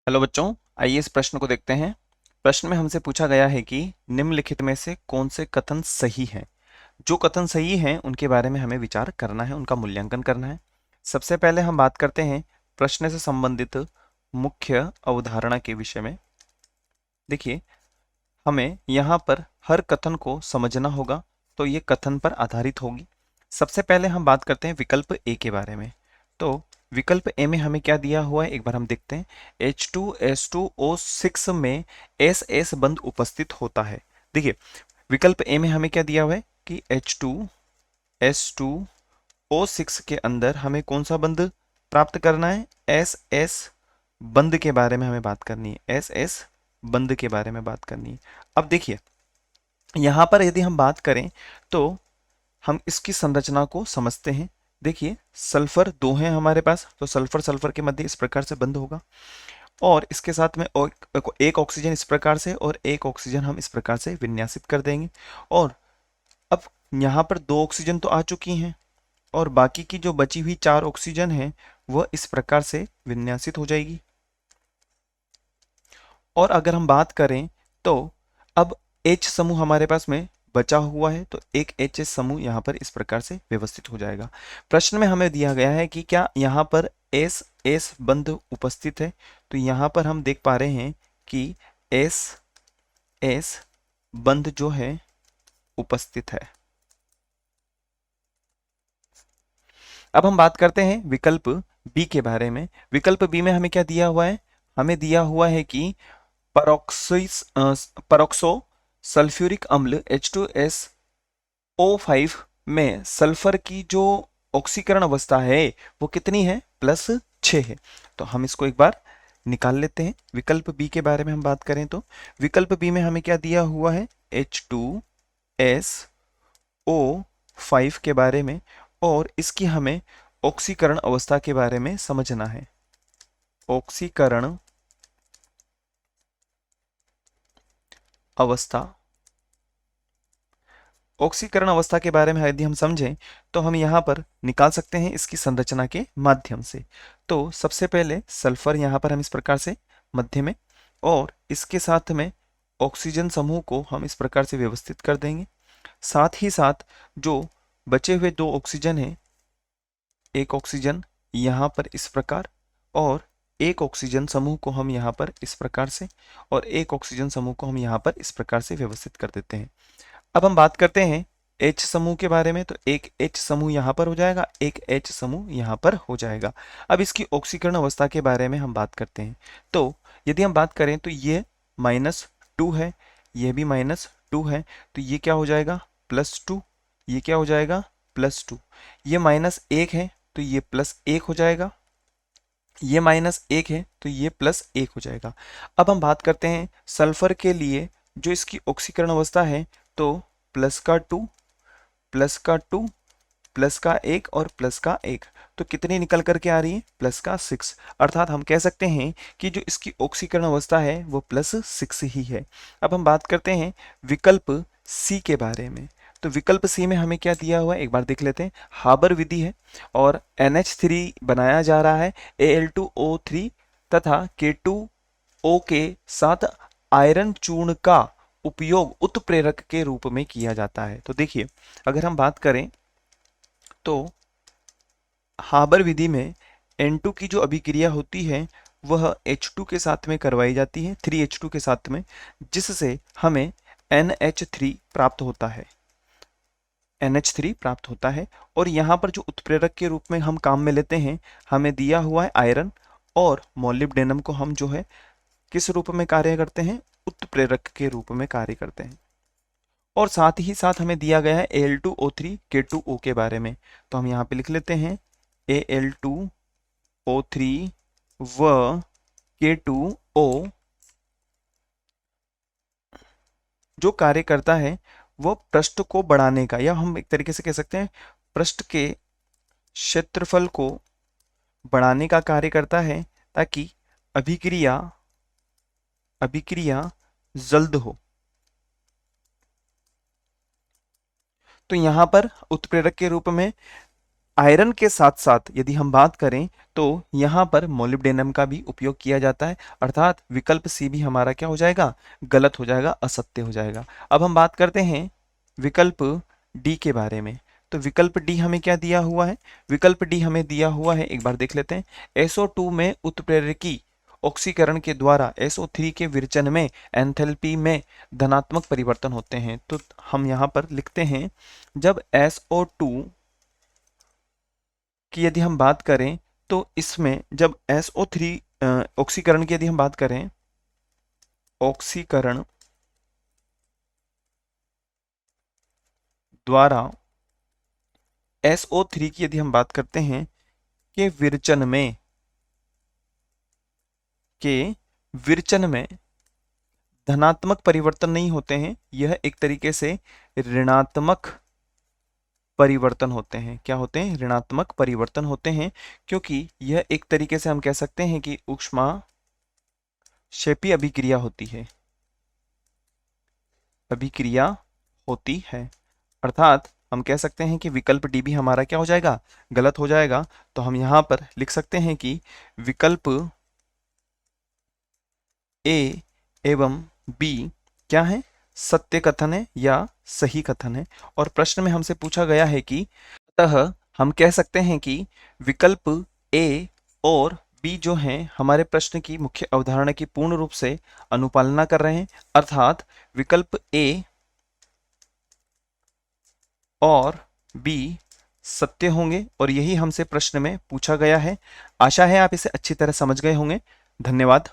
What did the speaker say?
Hello बच्चों, आइए इस प्रश्न को देखते हैं। प्रश्न में हमसे पूछा गया है कि निम्नलिखित में से कौन से कथन सही हैं। जो कथन सही हैं उनके बारे में हमें विचार करना है, उनका मूल्यांकन करना है। सबसे पहले हम बात करते हैं प्रश्न से संबंधित मुख्य अवधारणा के विषय में। देखिए, हमें यहाँ पर हर कथन को समझना होगा, तो ये कथन पर आधारित होगी। सबसे पहले हम बात करते हैं विकल्प ए के बारे में। तो विकल्प ए में हमें क्या दिया हुआ है, एक बार हम देखते हैं। H2S2O6 में एस बंध उपस्थित होता है। देखिए, विकल्प ए में हमें क्या दिया हुआ है कि H2S2O6 के अंदर हमें कौन सा बंध प्राप्त करना है, एस बंध के बारे में हमें बात करनी है, एस बंध के बारे में बात करनी है। अब देखिए, यहां पर यदि हम बात करें तो हम इसकी संरचना को समझते हैं। देखिए, सल्फर दो हैं हमारे पास, तो सल्फर सल्फर के मध्य इस प्रकार से बंद होगा, और इसके साथ में एक ऑक्सीजन इस प्रकार से और एक ऑक्सीजन हम इस प्रकार से विन्यासित कर देंगे। और अब यहाँ पर दो ऑक्सीजन तो आ चुकी हैं, और बाकी की जो बची हुई चार ऑक्सीजन है वह इस प्रकार से विन्यासित हो जाएगी। और अगर हम बात करें तो अब H समूह हमारे पास में बचा हुआ है, तो एक HH समूह यहाँ पर इस प्रकार से व्यवस्थित हो जाएगा। प्रश्न में हमें दिया गया है कि क्या यहाँ पर एस बंध उपस्थित है, तो यहाँ पर हम देख पा रहे हैं कि एस बंध जो है उपस्थित है। अब हम बात करते हैं विकल्प बी के बारे में। विकल्प बी में हमें क्या दिया हुआ है, हमें दिया हुआ है कि परोक्सो सल्फ्यूरिक अम्ल H2SO5 में सल्फर की जो ऑक्सीकरण अवस्था है वो कितनी है, +6 है। तो हम इसको एक बार निकाल लेते हैं। विकल्प बी के बारे में हम बात करें तो विकल्प बी में हमें क्या दिया हुआ है, H2SO5 के बारे में, और इसकी हमें ऑक्सीकरण अवस्था के बारे में समझना है। ऑक्सीकरण अवस्था, ऑक्सीकरण अवस्था के बारे में यदि हम समझें तो हम यहाँ पर निकाल सकते हैं इसकी संरचना के माध्यम से। तो सबसे पहले सल्फर यहाँ पर हम इस प्रकार से मध्य में, और इसके साथ में ऑक्सीजन समूह को हम इस प्रकार से व्यवस्थित कर देंगे। साथ ही साथ जो बचे हुए दो ऑक्सीजन हैं, एक ऑक्सीजन यहाँ पर इस प्रकार, और एक ऑक्सीजन समूह को हम यहाँ पर इस प्रकार से, और एक ऑक्सीजन समूह को हम यहाँ पर इस प्रकार से व्यवस्थित कर देते हैं। अब हम बात करते हैं H समूह के बारे में। तो एक H समूह यहाँ पर हो जाएगा, एक H समूह यहाँ पर हो जाएगा। अब इसकी ऑक्सीकरण अवस्था के बारे में हम बात करते हैं। तो यदि हम बात करें तो ये -2 है, ये भी -2 है, तो ये क्या हो जाएगा, +2। ये क्या हो जाएगा, +2। ये -1 है तो ये +1 हो जाएगा, ये -1 है तो ये +1 हो जाएगा। अब हम बात करते हैं सल्फर के लिए जो इसकी ऑक्सीकरण अवस्था है, तो +2 +2 +1 और +1, तो कितनी निकल करके आ रही है, +6। अर्थात हम कह सकते हैं कि जो इसकी ऑक्सीकरण अवस्था है वो +6 ही है। अब हम बात करते हैं विकल्प सी के बारे में। तो विकल्प सी में हमें क्या दिया हुआ है, एक बार देख लेते हैं। हाबर विधि है और NH3 बनाया जा रहा है Al2O3 तथा K2O के साथ आयरन चूर्ण का उपयोग उत्प्रेरक के रूप में किया जाता है। तो देखिए, अगर हम बात करें तो हाबर विधि में N2 की जो अभिक्रिया होती है वह H2 के साथ में करवाई जाती है, 3H2 के साथ में, जिससे हमें NH3 प्राप्त होता है, NH3 प्राप्त होता है। और यहाँ पर जो उत्प्रेरक के रूप में हम काम में लेते हैं, हमें दिया हुआ है आयरन, और मोलिब्डेनम को हम जो है किस रूप में कार्य करते हैं, उत्प्रेरक के रूप में कार्य करते हैं। और साथ ही साथ हमें दिया गया है Al2O3 K2O के बारे में। तो हम यहाँ पे लिख लेते हैं Al2O3 व K2O जो कार्य करता है वो पृष्ठ को बढ़ाने का, या हम एक तरीके से कह सकते हैं पृष्ठ के क्षेत्रफल को बढ़ाने का कार्य करता है, ताकि अभिक्रिया अभिक्रिया जल्द हो। तो यहाँ पर उत्प्रेरक के रूप में आयरन के साथ साथ यदि हम बात करें तो यहाँ पर मोलिब्डेनम का भी उपयोग किया जाता है, अर्थात विकल्प सी भी हमारा क्या हो जाएगा, गलत हो जाएगा, असत्य हो जाएगा। अब हम बात करते हैं विकल्प डी के बारे में। तो विकल्प डी हमें क्या दिया हुआ है, विकल्प डी हमें दिया हुआ है, एक बार देख लेते हैं। SO2 में उत्प्रेरकी ऑक्सीकरण के द्वारा SO3 के विरचन में एंथैल्पी में धनात्मक परिवर्तन होते हैं। तो हम यहाँ पर लिखते हैं, जब SO2 की यदि हम बात करें तो इसमें जब SO3 ऑक्सीकरण की यदि हम बात करें, ऑक्सीकरण द्वारा SO3 की यदि हम बात करते हैं के विरचन में धनात्मक परिवर्तन नहीं होते हैं, यह एक तरीके से ऋणात्मक परिवर्तन होते हैं। क्या होते हैं, ऋणात्मक परिवर्तन होते हैं, क्योंकि यह एक तरीके से हम कह सकते हैं कि ऊष्माक्षेपी अभिक्रिया होती है, अर्थात हम कह सकते हैं कि विकल्प डी भी हमारा क्या हो जाएगा, गलत हो जाएगा। तो हम यहां पर लिख सकते हैं कि विकल्प ए एवं बी क्या है, सत्य कथन है या सही कथन है। और प्रश्न में हमसे पूछा गया है कि अतः हम कह सकते हैं कि विकल्प ए और बी जो हैं हमारे प्रश्न की मुख्य अवधारणा की पूर्ण रूप से अनुपालना कर रहे हैं, अर्थात विकल्प ए और बी सत्य होंगे, और यही हमसे प्रश्न में पूछा गया है। आशा है आप इसे अच्छी तरह समझ गए होंगे। धन्यवाद।